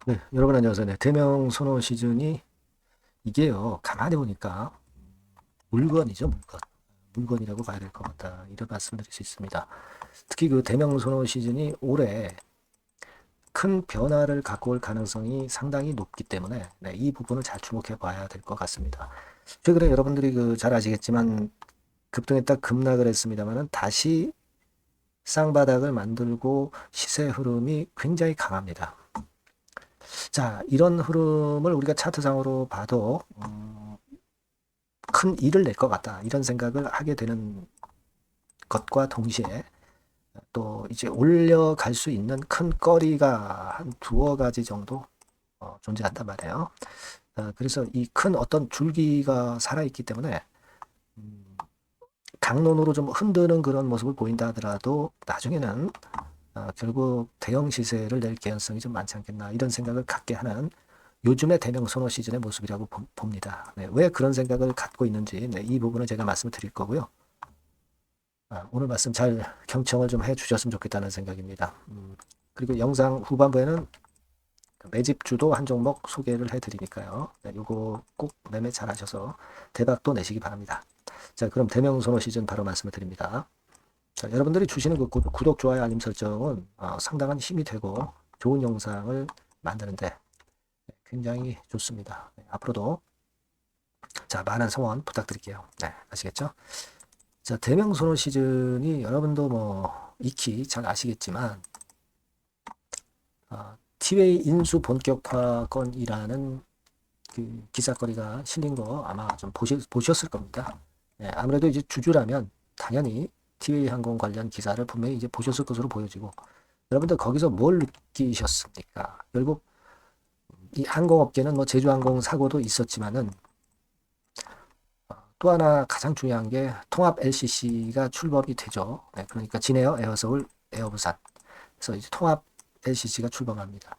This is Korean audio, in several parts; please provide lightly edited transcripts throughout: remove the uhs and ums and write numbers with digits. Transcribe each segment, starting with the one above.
네, 여러분 안녕하세요. 네, 대명 선호 시즌이 이게요, 가만히 보니까 물건이죠, 물건. 물건이라고 봐야 될 것 같다. 이런 말씀드릴 수 있습니다. 특히 그 대명 선호 시즌이 올해 큰 변화를 갖고 올 가능성이 상당히 높기 때문에 네, 이 부분을 잘 주목해 봐야 될 것 같습니다. 최근에 여러분들이 그 잘 아시겠지만 급등했다 급락을 했습니다만은 다시 쌍바닥을 만들고 시세 흐름이 굉장히 강합니다. 자, 이런 흐름을 우리가 차트상으로 봐도 큰 일을 낼 것 같다. 이런 생각을 하게 되는 것과 동시에 또 이제 올려갈 수 있는 큰 거리가 한 두어 가지 정도 존재한단 말이에요. 그래서 이 큰 어떤 줄기가 살아있기 때문에 강론으로 좀 흔드는 그런 모습을 보인다 하더라도 나중에는 결국 대형 시세를 낼 개연성이 좀 많지 않겠나 이런 생각을 갖게 하는 요즘의 대명 선호 시즌의 모습이라고 봅니다. 네, 왜 그런 생각을 갖고 있는지 네, 이 부분을 제가 말씀을 드릴 거고요. 오늘 말씀 잘 경청을 좀 해주셨으면 좋겠다는 생각입니다. 그리고 영상 후반부에는 매집주도 한 종목 소개를 해드리니까요. 네, 요거 꼭 매매 잘 하셔서 대박도 내시기 바랍니다. 자, 그럼 대명선호 시즌 바로 말씀을 드립니다. 자, 여러분들이 주시는 그 구독, 좋아요, 알림 설정은 상당한 힘이 되고 좋은 영상을 만드는데 굉장히 좋습니다. 네, 앞으로도 자, 많은 성원 부탁드릴게요. 네, 아시겠죠? 자, 대명선호 시즌이 여러분도 뭐 익히 잘 아시겠지만 티웨이 인수 본격화 건이라는 그 기사거리가 실린 거 아마 좀 보셨을 겁니다. 예, 아무래도 이제 주주라면 당연히 티웨이 항공 관련 기사를 분명히 이제 보셨을 것으로 보여지고 여러분들 거기서 뭘 느끼셨습니까? 결국 이 항공업계는 뭐 제주항공 사고도 있었지만은 또 하나 가장 중요한 게 통합 LCC가 출범이 되죠. 네, 그러니까 진에어, 에어서울, 에어부산. 그래서 이제 통합 LCC가 출범합니다.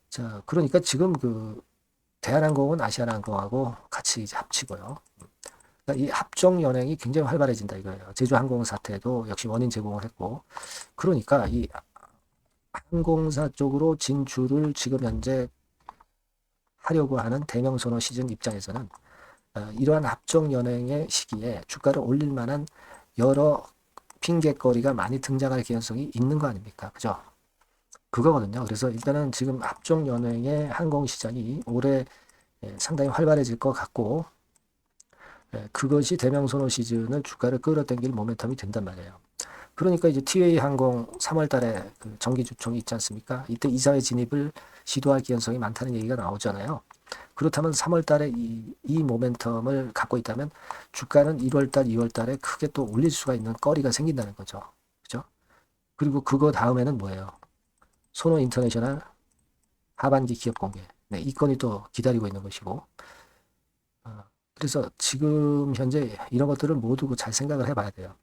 자, 그러니까 지금 그 대한항공은 아시아나항공하고 같이 이제 합치고요. 그러니까 이 합종 연행이 굉장히 활발해진다 이거예요. 제주항공 사태도 역시 원인 제공을 했고, 그러니까 이 항공사 쪽으로 진출을 지금 현재 하려고 하는 대명선호 시즌 입장에서는 이러한 합종 연행의 시기에 주가를 올릴 만한 여러 핑계거리가 많이 등장할 개연성이 있는 거 아닙니까? 그죠? 그거거든요. 그래서 일단은 지금 합종 연행의 항공 시장이 올해 상당히 활발해질 것 같고 그것이 대명선호 시즌을 주가를 끌어당길 모멘텀이 된단 말이에요. 그러니까 이제 티웨이 항공 3월 달에 그 정기 주총이 있지 않습니까? 이때 이사회 진입을 시도할 가능성이 많다는 얘기가 나오잖아요. 그렇다면 3월 달에 이 모멘텀을 갖고 있다면 주가는 1월 달, 2월 달에 크게 또 올릴 수가 있는 거리가 생긴다는 거죠. 그죠? 그리고 그거 다음에는 뭐예요? 소노 인터내셔널 하반기 기업 공개. 네, 이 건이 또 기다리고 있는 것이고. 그래서 지금 현재 이런 것들을 모두 잘 생각을 해봐야 돼요.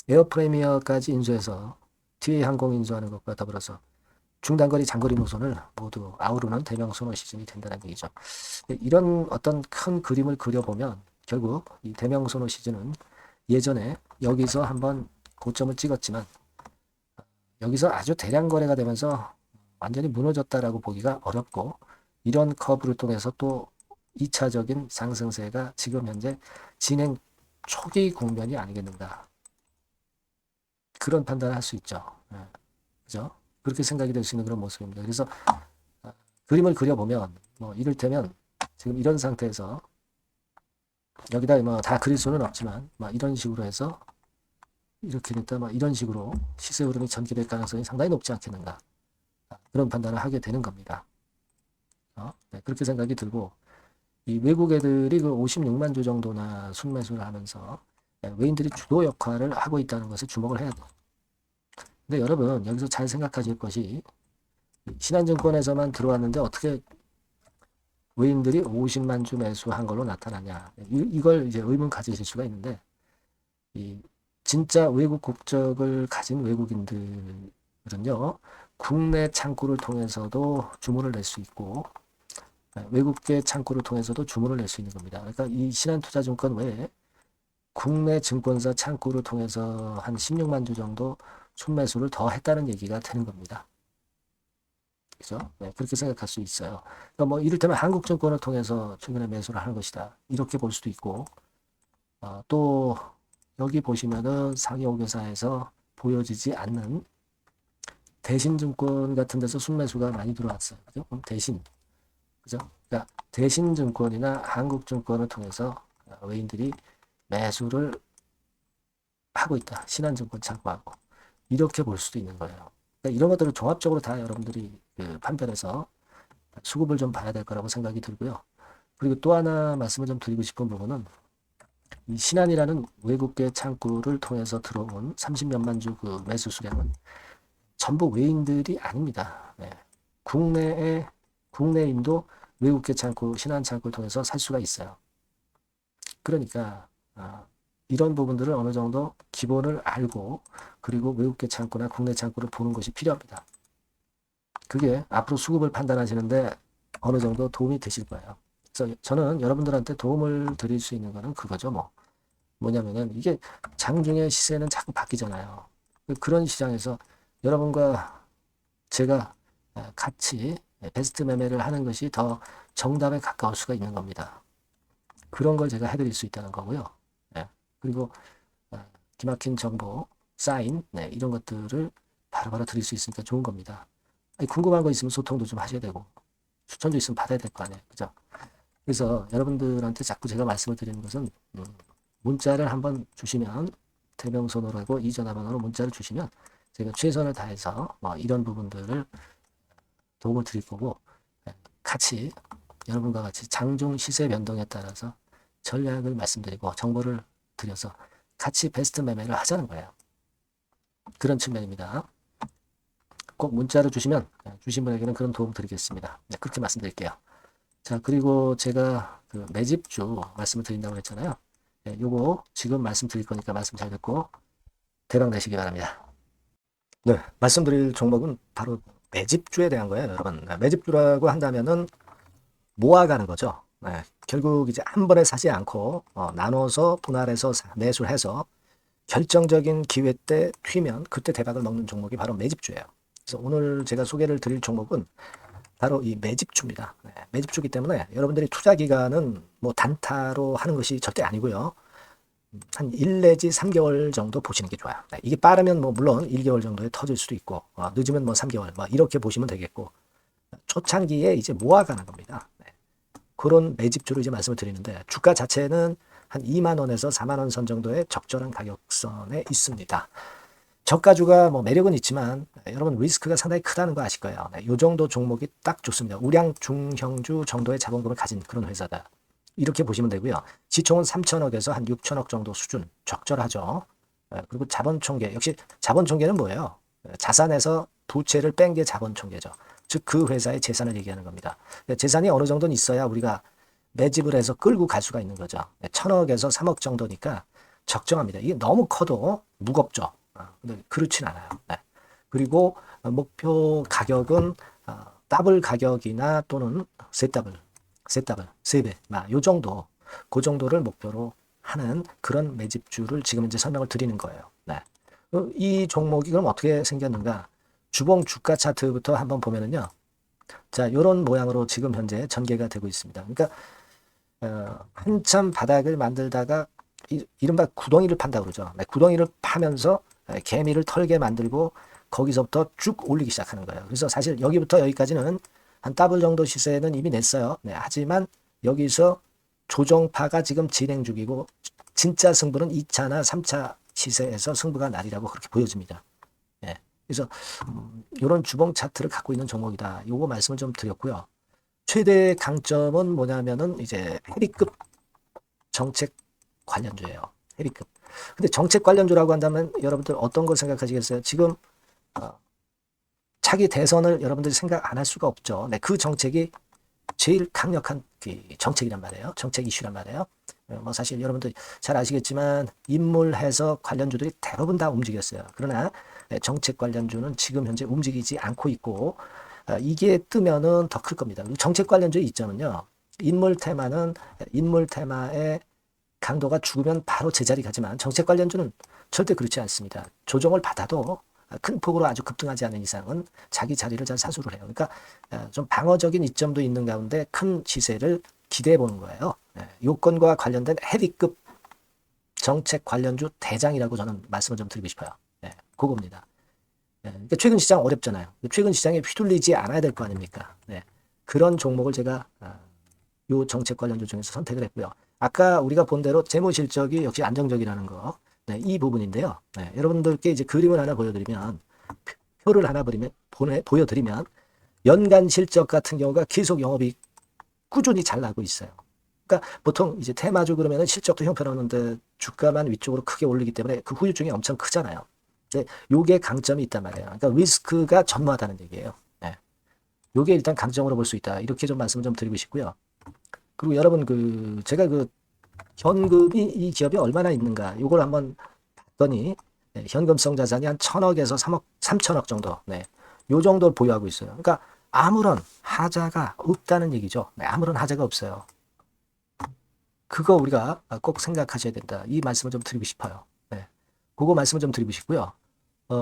에어프레미어까지 인수해서 티웨이 항공 인수하는 것과 더불어서 중단거리, 장거리 노선을 모두 아우르는 대명 선호 시즌이 된다는 얘기죠. 이런 어떤 큰 그림을 그려보면 결국 이 대명 선호 시즌은 예전에 여기서 한번 고점을 찍었지만 여기서 아주 대량 거래가 되면서 완전히 무너졌다라고 보기가 어렵고 이런 커브를 통해서 또 2차적인 상승세가 지금 현재 진행 초기 국면이 아니겠는가. 그런 판단을 할 수 있죠. 예, 그죠? 그렇게 생각이 될 수 있는 그런 모습입니다. 그래서 그림을 그려보면 뭐 이를테면 지금 이런 상태에서 여기다 뭐 다 그릴 수는 없지만 막 이런 식으로 해서 이렇게 됐다 막 이런 식으로 시세 흐름이 전개될 가능성이 상당히 높지 않겠는가. 그런 판단을 하게 되는 겁니다. 네, 그렇게 생각이 들고 이 외국 애들이 그 56만 주 정도나 순매수를 하면서 외인들이 주도 역할을 하고 있다는 것에 주목을 해야 돼요. 근데 여러분 여기서 잘 생각하실 것이 신한증권에서만 들어왔는데 어떻게 외인들이 50만 주 매수한 걸로 나타나냐. 이걸 이제 의문 가지실 수가 있는데 이 진짜 외국 국적을 가진 외국인들은요. 국내 창구를 통해서도 주문을 낼 수 있고 외국계 창구를 통해서도 주문을 낼 수 있는 겁니다. 그러니까 이 신한투자증권 외에 국내 증권사 창구를 통해서 한 16만 주 정도 순매수를 더 했다는 얘기가 되는 겁니다. 그죠? 네, 그렇게 생각할 수 있어요. 그러니까 뭐 이를테면 한국증권을 통해서 최근에 매수를 하는 것이다. 이렇게 볼 수도 있고, 또 여기 보시면은 상위호교사에서 보여지지 않는 대신증권 같은 데서 순매수가 많이 들어왔어요. 그죠? 그럼 대신, 그죠? 그러니까 대신증권이나 한국증권을 통해서 외인들이 매수를 하고 있다. 신한증권 참고하고. 이렇게 볼 수도 있는 거예요. 그러니까 이런 것들을 종합적으로 다 여러분들이 판별해서 수급을 좀 봐야 될 거라고 생각이 들고요. 그리고 또 하나 말씀을 좀 드리고 싶은 부분은 이 신한이라는 외국계 창구를 통해서 들어온 30몇만 주 그 매수 수량은 전부 외인들이 아닙니다. 네. 국내인도 외국계 창구, 신한 창구를 통해서 살 수가 있어요. 그러니까 이런 부분들을 어느 정도 기본을 알고 그리고 외국계 창구나 국내 창구를 보는 것이 필요합니다. 그게 앞으로 수급을 판단하시는데 어느 정도 도움이 되실 거예요. 그래서 저는 여러분들한테 도움을 드릴 수 있는 거는 그거죠. 뭐냐면은 이게 장중에 시세는 자꾸 바뀌잖아요. 그런 시장에서 여러분과 제가 같이 베스트 매매를 하는 것이 더 정답에 가까울 수가 있는 겁니다. 그런 걸 제가 해드릴 수 있다는 거고요. 그리고 기막힌 정보, 사인 이런 것들을 바로바로 드릴 수 있으니까 좋은 겁니다. 궁금한 거 있으면 소통도 좀 하셔야 되고 추천도 있으면 받아야 될 거 아니에요. 그죠? 그래서 여러분들한테 자꾸 제가 말씀을 드리는 것은 문자를 한번 주시면 대명선호라고 이 전화번호로 문자를 주시면 제가 최선을 다해서 이런 부분들을 도움을 드릴 거고 같이 여러분과 같이 장중 시세 변동에 따라서 전략을 말씀드리고 정보를 드려서 같이 베스트 매매를 하자는 거예요. 그런 측면입니다. 꼭 문자를 주시면 주신 분에게는 그런 도움 드리겠습니다. 그렇게 말씀드릴게요. 자, 그리고 제가 그 매집주 말씀을 드린다고 했잖아요. 요거 지금 말씀드릴 거니까 말씀 잘 듣고 대박 내시기 바랍니다. 네, 말씀드릴 종목은 바로 매집주에 대한 거예요, 여러분. 매집주라고 한다면은 모아가는 거죠. 결국 이제 한 번에 사지 않고 나눠서 분할해서 매수를 해서 결정적인 기회 때 튀면 그때 대박을 먹는 종목이 바로 매집주예요. 그래서 오늘 제가 소개를 드릴 종목은 바로 이 매집주입니다. 매집주기 때문에 여러분들이 투자 기간은 뭐 단타로 하는 것이 절대 아니고요. 한 1 내지 3개월 정도 보시는 게 좋아요. 이게 빠르면 뭐 물론 1개월 정도에 터질 수도 있고 늦으면 뭐 3개월 이렇게 보시면 되겠고 초창기에 이제 모아가는 겁니다. 그런 매집주로 이제 말씀을 드리는데 주가 자체는 한 2만 원에서 4만 원 선 정도의 적절한 가격선에 있습니다. 저가주가 뭐 매력은 있지만 여러분 리스크가 상당히 크다는 거 아실 거예요. 이 정도 종목이 딱 좋습니다. 우량 중형주 정도의 자본금을 가진 그런 회사다. 이렇게 보시면 되고요. 시총은 3천억에서 한 6천억 정도 수준 적절하죠. 그리고 자본총계 역시 자본총계는 뭐예요? 자산에서 부채를 뺀 게 자본총계죠. 즉 그 회사의 재산을 얘기하는 겁니다. 재산이 어느 정도는 있어야 우리가 매집을 해서 끌고 갈 수가 있는 거죠. 1,000억에서 3억 정도니까 적정합니다. 이게 너무 커도 무겁죠. 근데 그렇진 않아요. 그리고 목표 가격은 더블 가격이나 또는 세 배, 요 정도, 그 정도를 목표로 하는 그런 매집주를 지금 이제 설명을 드리는 거예요. 이 종목이 그럼 어떻게 생겼는가? 주봉 주가 차트부터 한번 보면은요. 자, 이런 모양으로 지금 현재 전개가 되고 있습니다. 그러니까 한참 바닥을 만들다가 이른바 구덩이를 판다고 그러죠. 구덩이를 파면서 개미를 털게 만들고 거기서부터 쭉 올리기 시작하는 거예요. 그래서 사실 여기부터 여기까지는 한 더블 정도 시세는 이미 냈어요. 하지만 여기서 조정파가 지금 진행 중이고 진짜 승부는 2차나 3차 시세에서 승부가 나리라고 그렇게 보여집니다. 그래서 이런 주봉 차트를 갖고 있는 종목이다. 요거 말씀을 좀 드렸고요. 최대 강점은 뭐냐면은 이제 해리급 정책 관련주예요. 해리급. 근데 정책 관련주라고 한다면 여러분들 어떤 걸 생각하시겠어요? 지금 차기 대선을 여러분들이 생각 안 할 수가 없죠. 그 정책이 제일 강력한 정책이란 말이에요. 정책 이슈란 말이에요. 뭐 사실 여러분들 잘 아시겠지만 인물 해석 관련주들이 대부분 다 움직였어요. 그러나 정책 관련주는 지금 현재 움직이지 않고 있고 이게 뜨면은 더 클 겁니다. 정책 관련주의 이점은요. 인물 테마의 강도가 죽으면 바로 제자리 가지만 정책 관련주는 절대 그렇지 않습니다. 조정을 받아도 큰 폭으로 아주 급등하지 않는 이상은 자기 자리를 잘 사수를 해요. 그러니까 좀 방어적인 이점도 있는 가운데 큰 시세를 기대해 보는 거예요. 요건과 관련된 헤비급 정책 관련주 대장이라고 저는 말씀을 좀 드리고 싶어요. 그겁니다. 그러니까 최근 시장 어렵잖아요. 최근 시장에 휘둘리지 않아야 될 거 아닙니까? 그런 종목을 제가 요 정책 관련주 중에서 선택을 했고요. 아까 우리가 본 대로 재무 실적이 역시 안정적이라는 거, 이 부분인데요. 여러분들께 이제 그림을 하나 보여드리면, 표를 하나 보여드리면, 연간 실적 같은 경우가 계속 영업이 꾸준히 잘 나고 있어요. 그러니까 보통 이제 테마주 그러면은 실적도 형편없는데 주가만 위쪽으로 크게 오르기 때문에 그 후유증이 엄청 크잖아요. 요게 강점이 있단 말이에요. 그러니까 리스크가 전무하다는 얘기예요. 요게 일단 강점으로 볼 수 있다. 이렇게 좀 말씀을 좀 드리고 싶고요. 그리고 여러분 제가 현금이 이 기업에 얼마나 있는가 요걸 한번 봤더니 현금성 자산이 한 1,000억에서 3천억 정도. 요 정도를 보유하고 있어요. 그러니까 아무런 하자가 없다는 얘기죠. 아무런 하자가 없어요. 그거 우리가 꼭 생각하셔야 된다. 이 말씀을 좀 드리고 싶어요. 그거 말씀을 좀 드리고 싶고요.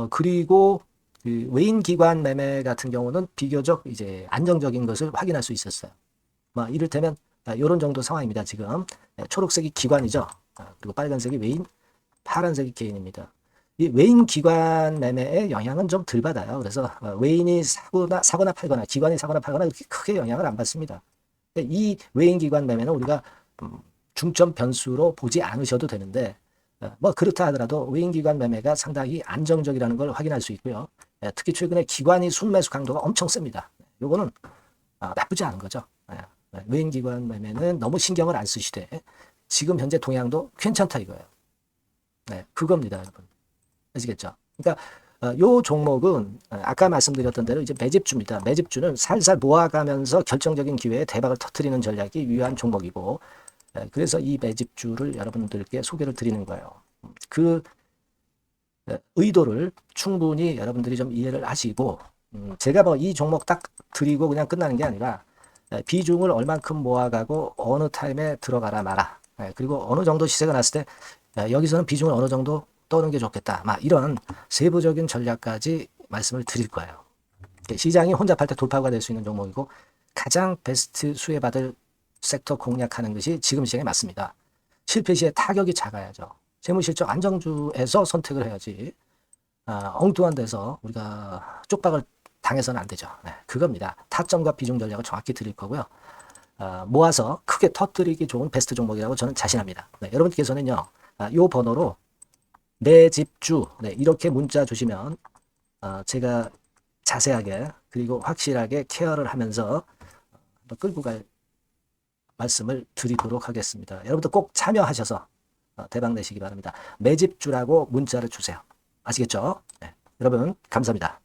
그리고 그 외인 기관 매매 같은 경우는 비교적 이제 안정적인 것을 확인할 수 있었어요. 이를테면 이런 정도 상황입니다. 지금 초록색이 기관이죠. 그리고 빨간색이 외인, 파란색이 개인입니다. 이 외인 기관 매매의 영향은 좀 덜 받아요. 그래서 외인이 사거나 팔거나 기관이 사거나 팔거나 그렇게 크게 영향을 안 받습니다. 이 외인 기관 매매는 우리가 중점 변수로 보지 않으셔도 되는데 그렇다 하더라도 외인 기관 매매가 상당히 안정적이라는 걸 확인할 수 있고요. 특히 최근에 기관이 순매수 강도가 엄청 셉니다. 요거는 나쁘지 않은 거죠. 외인 기관 매매는 너무 신경을 안 쓰시되 지금 현재 동향도 괜찮다 이거예요. 그겁니다, 여러분. 아시겠죠? 그러니까 요 종목은 아까 말씀드렸던 대로 이제 매집주입니다. 매집주는 살살 모아가면서 결정적인 기회에 대박을 터뜨리는 전략이 유효한 종목이고, 그래서 이 매집주를 여러분들께 소개를 드리는 거예요. 그 의도를 충분히 여러분들이 좀 이해를 하시고, 제가 이 종목 딱 드리고 그냥 끝나는 게 아니라 비중을 얼만큼 모아가고 어느 타임에 들어가라 마라. 그리고 어느 정도 시세가 났을 때 여기서는 비중을 어느 정도 떠는 게 좋겠다. 이런 세부적인 전략까지 말씀을 드릴 거예요. 시장이 혼잡할 때 돌파구가 될 수 있는 종목이고 가장 베스트 수혜받을 섹터 공략하는 것이 지금 시장에 맞습니다. 실패 시에 타격이 작아야죠. 재무실적 안정주에서 선택을 해야지 엉뚱한 데서 우리가 쪽박을 당해서는 안 되죠. 그겁니다. 타점과 비중 전략을 정확히 드릴 거고요. 모아서 크게 터뜨리기 좋은 베스트 종목이라고 저는 자신합니다. 여러분께서는요. 이 번호로 매집주 이렇게 문자 주시면 제가 자세하게 그리고 확실하게 케어를 하면서 끌고 갈 말씀을 드리도록 하겠습니다. 여러분들 꼭 참여하셔서 대박 내시기 바랍니다. 매집주라고 문자를 주세요. 아시겠죠? 여러분 감사합니다.